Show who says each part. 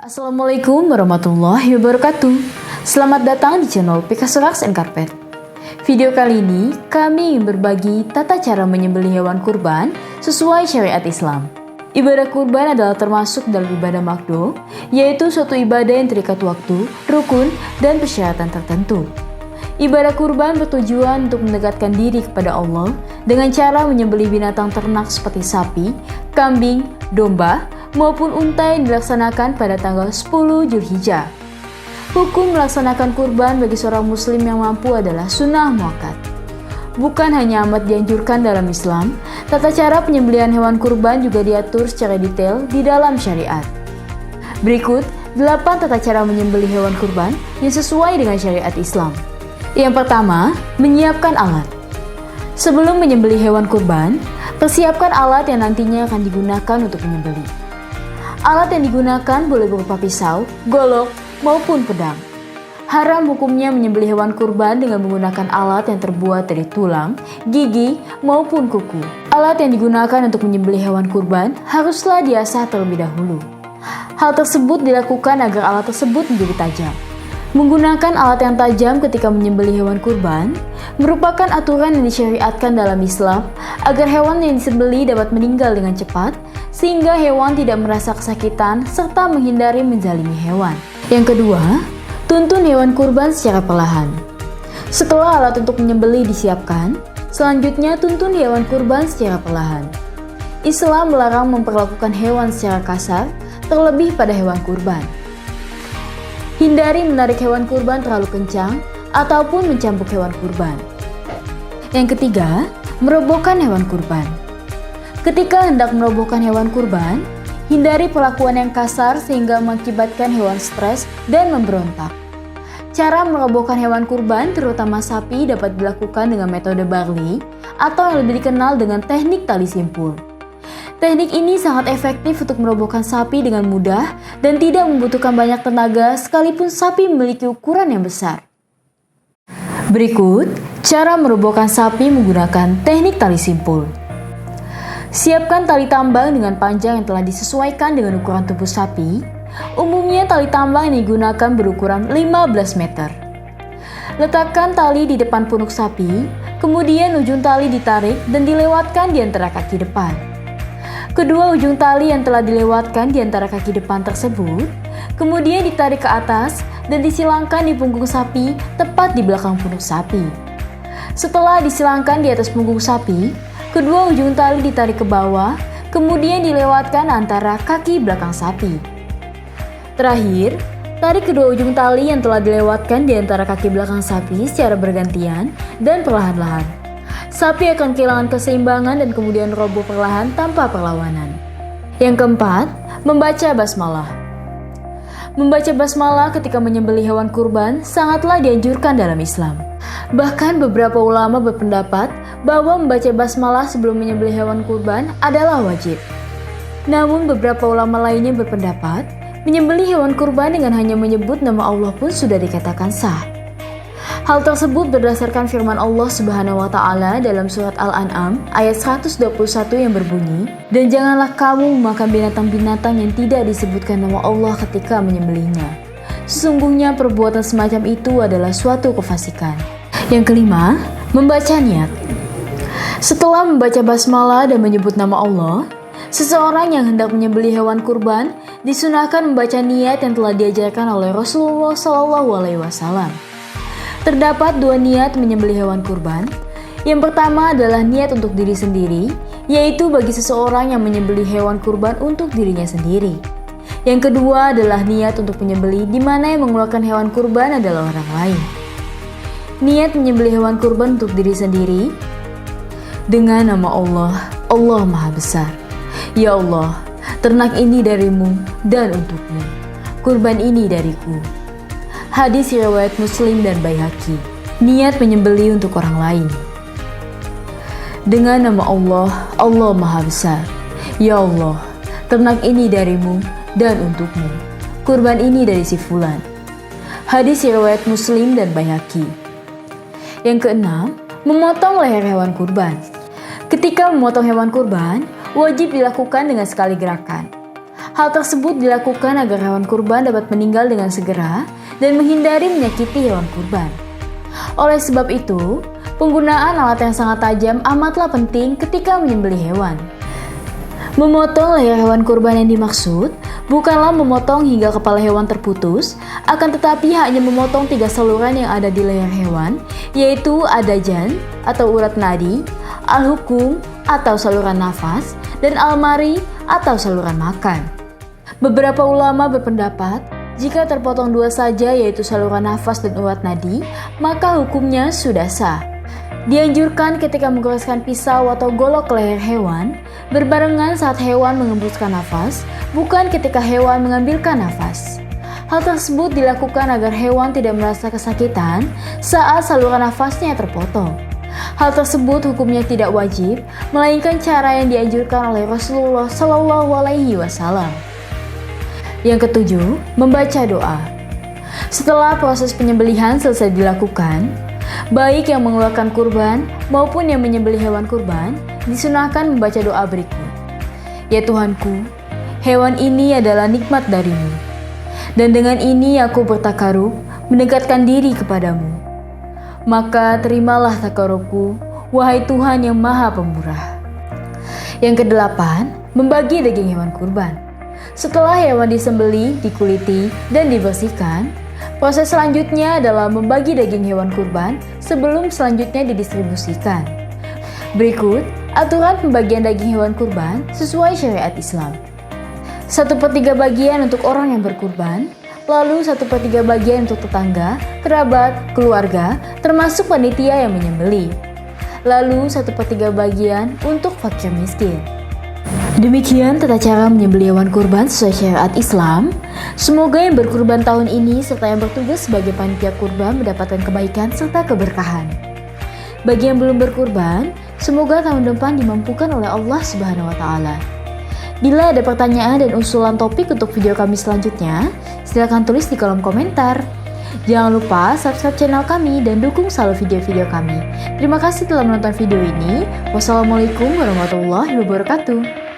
Speaker 1: Assalamualaikum warahmatullahi wabarakatuh. Selamat datang di channel Picasso Rugs and Carpet. Video kali ini kami ingin berbagi tata cara menyembelih hewan kurban sesuai syariat Islam. Ibadah kurban adalah termasuk dalam ibadah makdo, yaitu suatu ibadah yang terikat waktu, rukun, dan persyaratan tertentu. Ibadah kurban bertujuan untuk mendekatkan diri kepada Allah dengan cara menyembelih binatang ternak seperti sapi, kambing, domba, maupun unta yang dilaksanakan pada tanggal 10 Zulhijjah. Hukum melaksanakan kurban bagi seorang muslim yang mampu adalah sunnah muakkad. Bukan hanya amat dianjurkan dalam Islam, tata cara penyembelihan hewan kurban juga diatur secara detail di dalam syariat. Berikut 8 tata cara menyembelih hewan kurban yang sesuai dengan syariat Islam. Yang pertama, menyiapkan alat. Sebelum menyembelih hewan kurban, persiapkan alat yang nantinya akan digunakan untuk menyembelih. Alat yang digunakan boleh berupa pisau, golok, maupun pedang. Haram hukumnya menyembelih hewan kurban dengan menggunakan alat yang terbuat dari tulang, gigi, maupun kuku. Alat yang digunakan untuk menyembelih hewan kurban haruslah diasah terlebih dahulu. Hal tersebut dilakukan agar alat tersebut menjadi tajam. Menggunakan alat yang tajam ketika menyembelih hewan kurban merupakan aturan yang disyariatkan dalam Islam agar hewan yang disembelih dapat meninggal dengan cepat sehingga hewan tidak merasa kesakitan serta menghindari menzalimi hewan. Yang kedua, tuntun hewan kurban secara perlahan. Setelah alat untuk menyembelih disiapkan, selanjutnya tuntun hewan kurban secara perlahan. Islam melarang memperlakukan hewan secara kasar, terlebih pada hewan kurban. Hindari menarik hewan kurban terlalu kencang ataupun mencambuk hewan kurban. Yang ketiga, merobohkan hewan kurban. Ketika hendak merobohkan hewan kurban, hindari perlakuan yang kasar sehingga mengakibatkan hewan stres dan memberontak. Cara merobohkan hewan kurban, terutama sapi, dapat dilakukan dengan metode barley atau yang lebih dikenal dengan teknik tali simpul. Teknik ini sangat efektif untuk merobohkan sapi dengan mudah dan tidak membutuhkan banyak tenaga sekalipun sapi memiliki ukuran yang besar. Berikut cara merobohkan sapi menggunakan teknik tali simpul. Siapkan tali tambang dengan panjang yang telah disesuaikan dengan ukuran tubuh sapi. Umumnya tali tambang yang digunakan berukuran 15 meter. Letakkan tali di depan punuk sapi, kemudian ujung tali ditarik dan dilewatkan di antara kaki depan. Kedua ujung tali yang telah dilewatkan di antara kaki depan tersebut, kemudian ditarik ke atas dan disilangkan di punggung sapi tepat di belakang punuk sapi. Setelah disilangkan di atas punggung sapi, kedua ujung tali ditarik ke bawah, kemudian dilewatkan antara kaki belakang sapi. Terakhir, tarik kedua ujung tali yang telah dilewatkan di antara kaki belakang sapi secara bergantian dan perlahan-lahan. Sapi akan kehilangan keseimbangan dan kemudian roboh perlahan tanpa perlawanan. Yang keempat, membaca basmalah. Membaca basmalah ketika menyembelih hewan kurban sangatlah dianjurkan dalam Islam. Bahkan beberapa ulama berpendapat bahwa membaca basmalah sebelum menyembelih hewan kurban adalah wajib. Namun beberapa ulama lainnya berpendapat menyembelih hewan kurban dengan hanya menyebut nama Allah pun sudah dikatakan sah. Hal tersebut berdasarkan firman Allah Subhanahu wa Ta'ala dalam surat Al-An'am ayat 121 yang berbunyi, "Dan janganlah kamu memakan binatang-binatang yang tidak disebutkan nama Allah ketika menyembelihnya. Sesungguhnya perbuatan semacam itu adalah suatu kefasikan." Yang kelima, membaca niat. Setelah membaca basmalah dan menyebut nama Allah, seseorang yang hendak menyembelih hewan kurban disunahkan membaca niat yang telah diajarkan oleh Rasulullah SAW. Terdapat 2 niat menyembelih hewan kurban. Yang pertama adalah niat untuk diri sendiri, yaitu bagi seseorang yang menyembelih hewan kurban untuk dirinya sendiri. Yang kedua adalah niat untuk menyembelih di mana yang mengeluarkan hewan kurban adalah orang lain. Niat menyembelih hewan kurban untuk diri sendiri dengan nama Allah, Allah Maha Besar. Ya Allah, ternak ini darimu dan untukmu. Kurban ini dariku. Hadis riwayat Muslim dan Baihaqi. Niat menyembelih untuk orang lain. Dengan nama Allah, Allah Maha Besar. Ya Allah, ternak ini darimu dan untukmu. Kurban ini dari si fulan. Hadis riwayat Muslim dan Baihaqi. Yang keenam, memotong leher hewan kurban. Ketika memotong hewan kurban, wajib dilakukan dengan sekali gerakan. Hal tersebut dilakukan agar hewan kurban dapat meninggal dengan segera dan menghindari menyakiti hewan kurban. Oleh sebab itu, penggunaan alat yang sangat tajam amatlah penting ketika menyembelih hewan. Memotong leher hewan kurban yang dimaksud bukanlah memotong hingga kepala hewan terputus, akan tetapi hanya memotong 3 saluran yang ada di leher hewan, yaitu adajan atau urat nadi, al-hukum atau saluran nafas, dan al-mari atau saluran makan. Beberapa ulama berpendapat, jika terpotong 2 saja yaitu saluran nafas dan urat nadi, maka hukumnya sudah sah. Dianjurkan ketika menggoreskan pisau atau golok ke leher hewan, berbarengan saat hewan mengembuskan nafas, bukan ketika hewan mengambilkan nafas. Hal tersebut dilakukan agar hewan tidak merasa kesakitan saat saluran nafasnya terpotong. Hal tersebut hukumnya tidak wajib, melainkan cara yang dianjurkan oleh Rasulullah SAW. Yang ketujuh, membaca doa. Setelah proses penyembelihan selesai dilakukan, baik yang mengeluarkan kurban maupun yang menyembelih hewan kurban disunahkan membaca doa berikut. Ya Tuhanku, hewan ini adalah nikmat darimu, dan dengan ini aku bertakarub mendekatkan diri kepadamu. Maka terimalah takarubku, wahai Tuhan yang maha pemurah. Yang kedelapan, membagi daging hewan kurban. Setelah hewan disembelih, dikuliti, dan dibersihkan, proses selanjutnya adalah membagi daging hewan kurban sebelum selanjutnya didistribusikan. Berikut aturan pembagian daging hewan kurban sesuai syariat Islam. 1/3 bagian untuk orang yang berkurban, lalu 1/3 bagian untuk tetangga, kerabat, keluarga, termasuk panitia yang menyembelih. Lalu 1/3 bagian untuk fakir miskin. Demikian tata cara menyembelih hewan kurban sesuai syariat Islam. Semoga yang berkurban tahun ini serta yang bertugas sebagai panitia kurban mendapatkan kebaikan serta keberkahan. Bagi yang belum berkurban, semoga tahun depan dimampukan oleh Allah Subhanahu wa Ta'ala. Bila ada pertanyaan dan usulan topik untuk video kami selanjutnya, silakan tulis di kolom komentar. Jangan lupa subscribe channel kami dan dukung selalu video-video kami. Terima kasih telah menonton video ini. Wassalamualaikum warahmatullahi wabarakatuh.